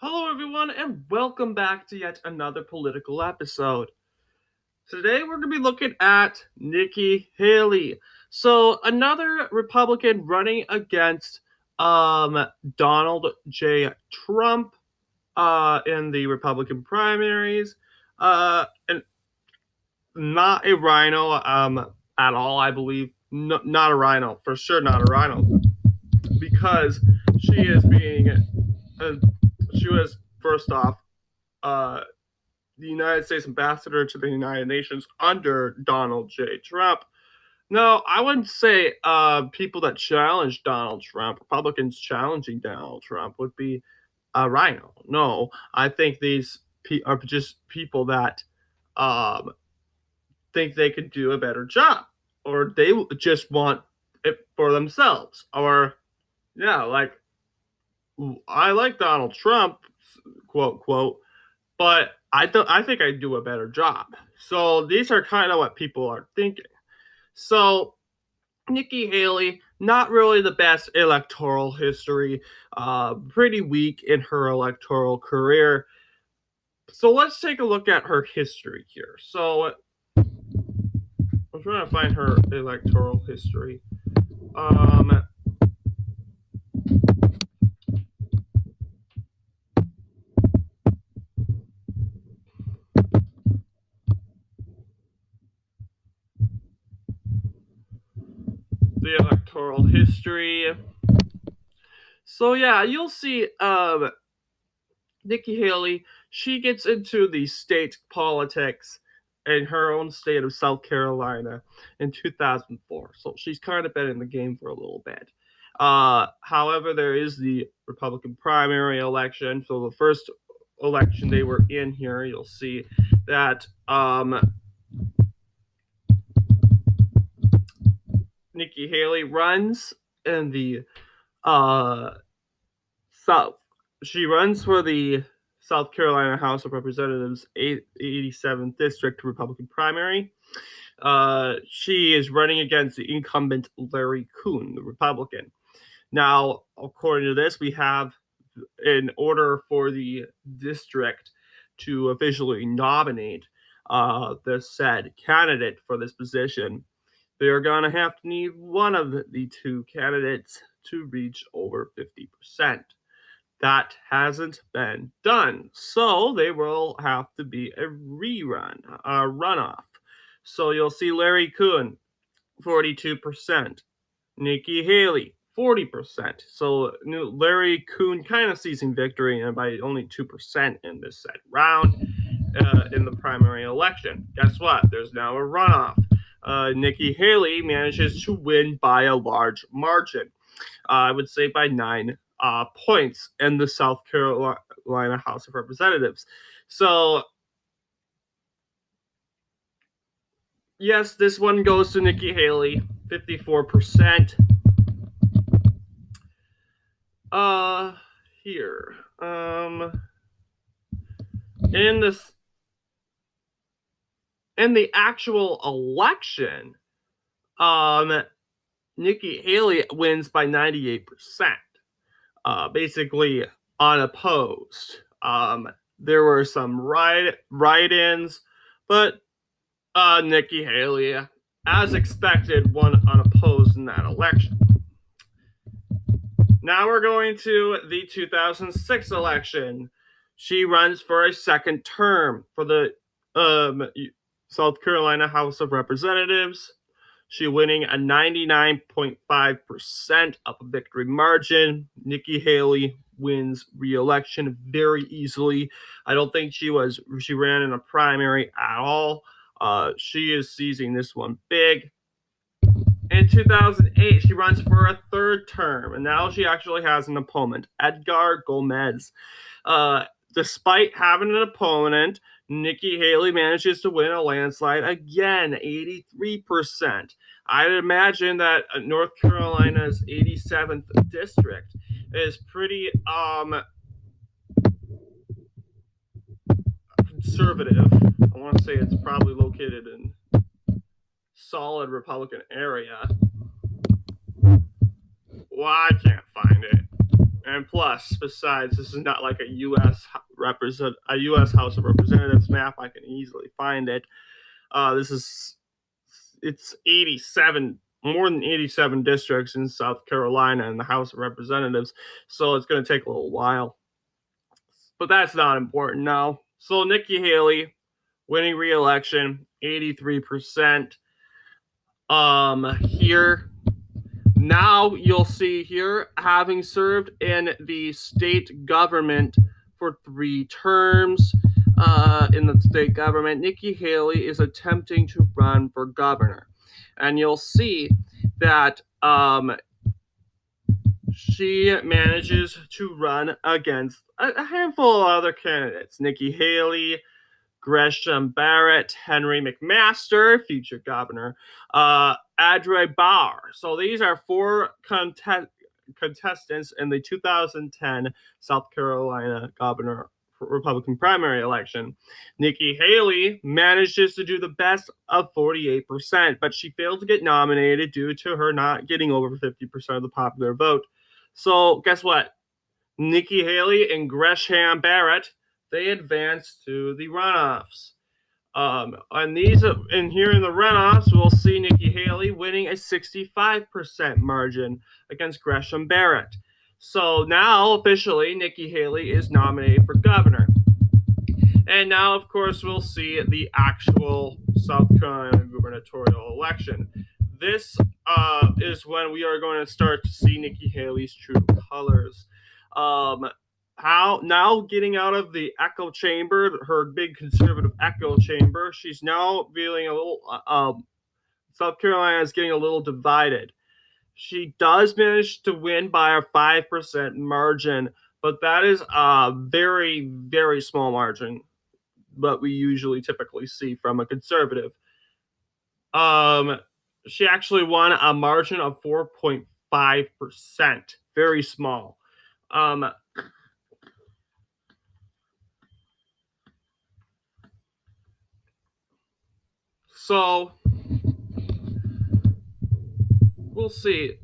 Hello, everyone, and welcome back to yet another political episode. Today, we're going to be looking at Nikki Haley. So, another Republican running against Donald J. Trump in the Republican primaries. And not a rhino at all, I believe. No, not a rhino, for sure, not a rhino, because she is being. Uh, she was first off. The United States ambassador to the United Nations under Donald J. Trump. No, I wouldn't say people that challenge Donald Trump, Republicans challenging Donald Trump, would be a rhino. No, I think these are just people that um, think they could do a better job, or they just want it for themselves. Or, yeah, like, I like Donald Trump, quote, quote, but I think I do a better job. So these are kind of what people are thinking. So Nikki Haley, not really the best electoral history, pretty weak in her electoral career. So let's take a look at her history here. So I'm trying to find her electoral history. Um, the electoral history. So yeah, you'll see Nikki Haley, she gets into the state politics in her own state of South Carolina in 2004. So she's kind of been in the game for a little bit. However, there is the Republican primary election. So the first election they were in here, you'll see that Nikki Haley runs in the uh, South. She runs for the South Carolina House of Representatives 87th District Republican primary. She is running against the incumbent Larry Coon, the Republican. Now, according to this, we have, in order for the district to officially nominate the said candidate for this position, they're going to have to need one of the two candidates to reach over 50%. That hasn't been done. So they will have to be a runoff. So you'll see Larry Coon, 42%. Nikki Haley, 40%. So Larry Coon kind of seizing victory by only 2% in this set round in the primary election. Guess what? There's now a runoff. Nikki Haley manages to win by a large margin. I would say by 9 points in the South Carolina House of Representatives. So, yes, this one goes to Nikki Haley, 54%. Here. In this in the actual election, Nikki Haley wins by 98%. Basically unopposed. There were some write-ins, but Nikki Haley, as expected, won unopposed in that election. Now we're going to the 2006 election. She runs for a second term for the South Carolina House of Representatives. She winning a 99.5% up a victory margin. Nikki Haley wins re-election very easily. I don't think she ran in a primary at all. She is seizing this one big. In 2008, she runs for a third term, and now she actually has an opponent, Edgar Gomez. Despite having an opponent, Nikki Haley manages to win a landslide again, 83%. I'd imagine that North Carolina's 87th district is pretty conservative. I want to say it's probably located in solid Republican area. Well, I can't find it. And plus, besides, this is not like a U.S. House of Representatives map. I can easily find it. This is it's 87, more than 87 districts in South Carolina in the House of Representatives. So it's going to take a little while, but that's not important now. So Nikki Haley winning re-election, 83%. Here now you'll see here, having served in the state government for 3 terms in the state government, Nikki Haley is attempting to run for governor. And you'll see that she manages to run against a handful of other candidates. Nikki Haley, Gresham Barrett, Henry McMaster, future governor, Adre Barr. So these are 4 contestants in the 2010 South Carolina governor Republican primary election. Nikki Haley manages to do the best of 48%, but she failed to get nominated due to her not getting over 50% of the popular vote. So guess what? Nikki Haley and Gresham Barrett, they advanced to the runoffs. And here in the runoffs, we'll see Nikki Haley winning a 65% margin against Gresham Barrett. So now, officially, Nikki Haley is nominated for governor. And now, of course, we'll see the actual South Carolina gubernatorial election. This is when we are going to start to see Nikki Haley's true colors. How now getting out of the echo chamber, her big conservative echo chamber, she's now feeling a little. South Carolina is getting a little divided. She does manage to win by a 5% margin, but that is a very, very small margin. But we usually typically see from a conservative. She actually won a margin of 4.5%, very small. So we'll see.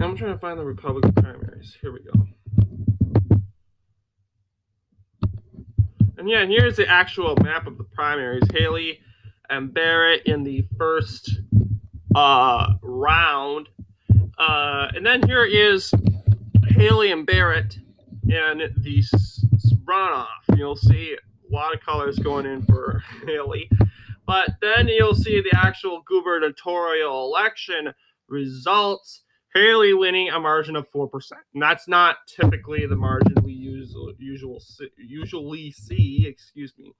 I'm trying to find the Republican primaries. Here we go. And yeah, and here's the actual map of the primaries. Haley and Barrett in the first round. And then here is Haley and Barrett in the runoff. You'll see a lot of colors going in for Haley. But then you'll see the actual gubernatorial election results. Haley winning a margin of 4%. And that's not typically the margin we usually see. Excuse me.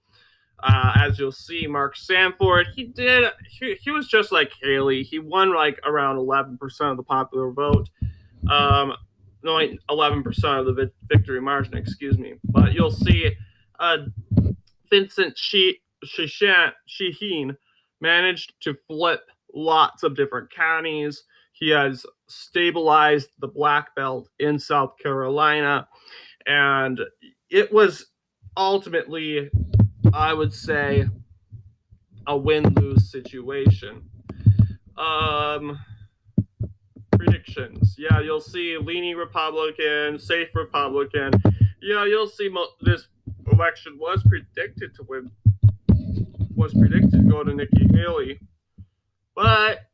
As you'll see, Mark Sanford, he was just like Haley. He won like around 11% of the popular vote. No, 11% of the victory margin, excuse me. But you'll see Vincent Sheheen managed to flip lots of different counties. He has stabilized the black belt in South Carolina, and it was ultimately, I would say, a win-lose situation. Predictions. Yeah, you'll see leaning Republican, safe Republican. Yeah, you'll see this election was predicted to go to Nikki Haley, but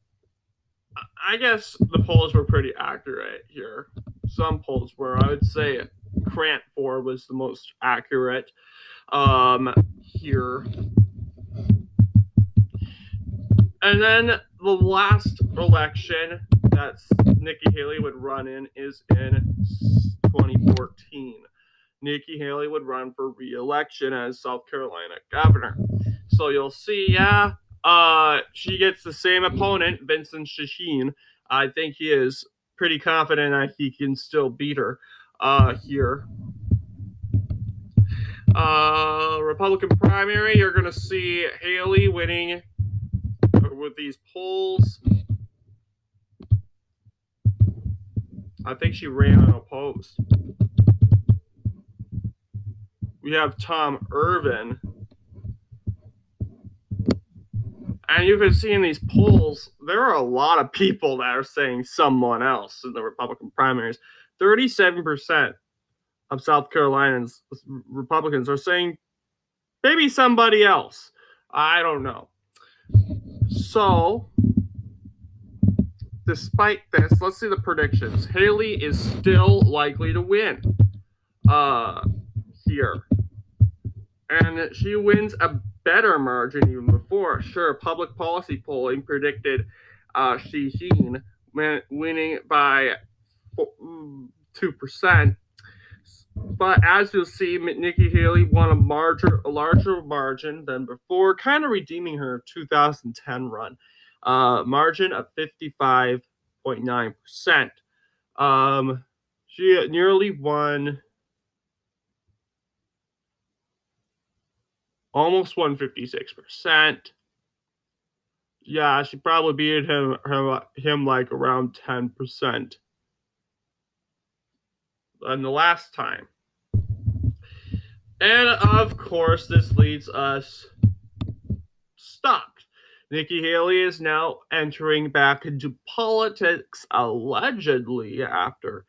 I guess the polls were pretty accurate here. Some polls were. I would say Cranford was the most accurate here. And then the last election that Nikki Haley would run in is in 2014. Nikki Haley would run for re-election as South Carolina governor. So you'll see, she gets the same opponent, Vincent Sheheen. I think he is pretty confident that he can still beat her here. Republican primary, you're going to see Haley winning with these polls. I think she ran unopposed. We have Tom Irvin. And you can see in these polls, there are a lot of people that are saying someone else in the Republican primaries. 37% of South Carolinians Republicans are saying maybe somebody else. I don't know. So, despite this, let's see the predictions. Haley is still likely to win here. And she wins a better margin even before. Sure, public policy polling predicted Shaheen winning by 2%. But as you'll see, Nikki Haley won a larger margin than before, kind of redeeming her 2010 run. Margin of 55.9%. She nearly won, almost won 56%. Yeah, she probably beat him like around 10% than the last time. And of course, this leads us stopped. Nikki Haley is now entering back into politics, allegedly, after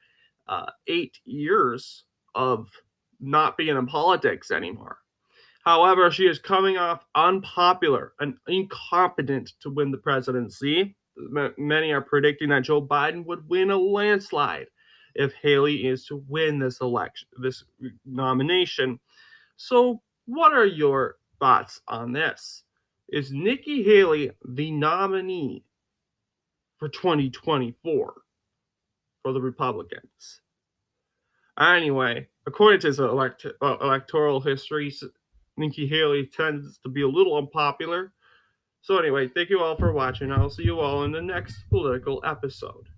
8 years of not being in politics anymore. However, she is coming off unpopular and incompetent to win the presidency. Many are predicting that Joe Biden would win a landslide if Haley is to win this election, this nomination. So, what are your thoughts on this? Is Nikki Haley the nominee for 2024 for the Republicans? Anyway, according to his electoral history, Nikki Haley tends to be a little unpopular. So anyway, thank you all for watching. I'll see you all in the next political episode.